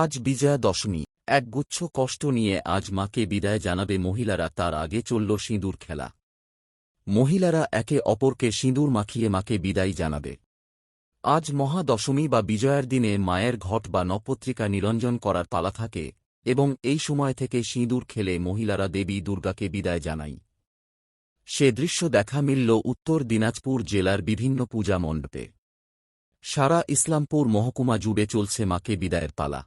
আজ বিজয়া দশমী। একগুচ্ছ কষ্ট নিয়ে আজ মাকে বিদায় জানাবে মহিলারা। তার আগে চলল সিঁদুর খেলা। মহিলারা একে অপরকে সিঁদুর মাখিয়ে মাকে বিদায় জানাবে। আজ মহা দশমী বা বিজয়ার দিনে মায়ের ঘট বা নপত্রিকা নিরঞ্জন করার পালা থাকে এবং এই সময় থেকে সিঁদুর খেলে মহিলারা দেবী দুর্গাকে বিদায় জানায়। সে দৃশ্য দেখা মিলল উত্তর দিনাজপুর জেলার বিভিন্ন পূজা মণ্ডপে। সারা ইসলামপুর মহকুমা জুড়ে চলছে মাকে বিদায়ের পালা।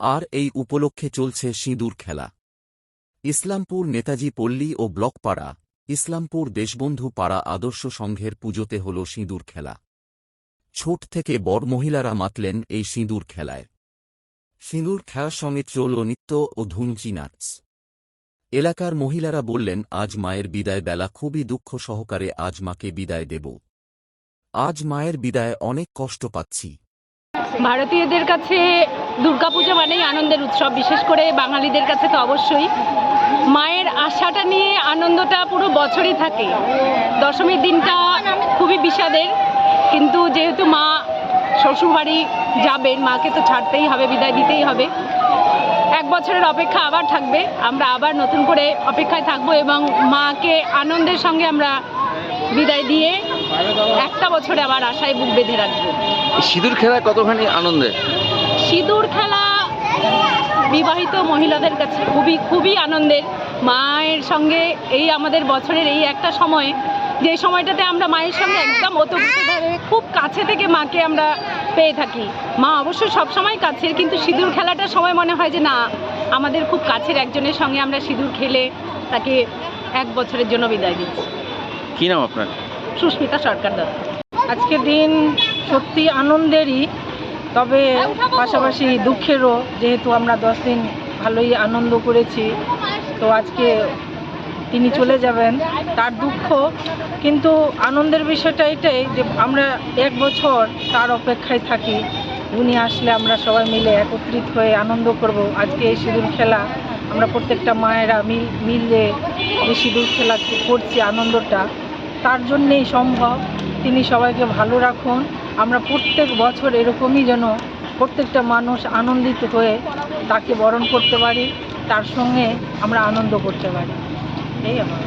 আর এই উপলক্ষে চলছে সিঁদুর খেলা। ইসলামপুর নেতাজি পল্লী ও ব্লক পাড়া, ইসলামপুর দেশবন্ধু পাড়া আদর্শ সংঘের পুজোতে হল সিঁদুর খেলা। ছোট থেকে বড় মহিলারা মাতলেন এই সিঁদুর খেলায়। সিঁদুর খেলার সঙ্গে চলল নৃত্য ও ধুমচি নাচ। এলাকার মহিলারা বললেন, আজ মায়ের বিদায় বেলা খুবই দুঃখ সহকারে আজ মাকে বিদায় দেব। আজ মায়ের বিদায় অনেক কষ্ট পাচ্ছি। ভারতীয়দের কাছে দুর্গাপূজা মানেই আনন্দের উৎসব, বিশেষ করে বাঙালিদের কাছে তো অবশ্যই। মায়ের আশাটা নিয়ে আনন্দটা পুরো বছরই থাকে। দশমীর দিনটা খুবই বিষাদের, কিন্তু যেহেতু মা শ্বশুরবাড়ি যাবেন, মাকে তো ছাড়তেই হবে, বিদায় দিতেই হবে। এক বছরের অপেক্ষা আবার থাকবে, আমরা আবার নতুন করে অপেক্ষায় থাকবো এবং মাকে আনন্দের সঙ্গে আমরা বিদায় দিয়ে একটা বছরে আবার আশায় বুক বেঁধে রাখবো। সিঁদুর খেলা কতখানি আনন্দের? সিঁদুর খেলা বিবাহিত মহিলাদের কাছে খুবই খুবই আনন্দের। মায়ের সঙ্গে এই আমাদের বছরের এই একটা সময়, যে সময়টাতে আমরা মায়ের সঙ্গে একদম ওতপ্রোতভাবে খুব কাছে থেকে মাকে আমরা পেয়ে থাকি। মা অবশ্যই সবসময় কাছের, কিন্তু সিঁদুর খেলাটার সময় মনে হয় যে না, আমাদের খুব কাছের একজনের সঙ্গে আমরা সিঁদুর খেলে তাকে এক বছরের জন্য বিদায় দিচ্ছি। কী নাম আপনার? সুস্মিতা সরকার দত্ত। আজকের দিন সত্যি আনন্দেরই, তবে পাশাপাশি দুঃখেরও, যেহেতু আমরা 10 দিন ভালোই আনন্দ করেছি, তো আজকে তিনি চলে যাবেন তার দুঃখ। কিন্তু আনন্দের বিষয়টা এটাই যে আমরা এক বছর তার অপেক্ষায় থাকি, উনি আসলে আমরা সবাই মিলে একত্রিত হয়ে আনন্দ করব। আজকে এই সিঁদুর খেলা আমরা প্রত্যেকটা মায়েরা মিলে এই সিঁদুর খেলা করছি, আনন্দটা তার জন্যেই সম্ভব। তিনি সবাইকে ভালো রাখুন। আমরা প্রত্যেক বছর এরকমই যেন প্রত্যেকটা মানুষ আনন্দিত হয়ে তাকে বরণ করতে পারি, তার সঙ্গে আমরা আনন্দ করতে পারি। এই আমার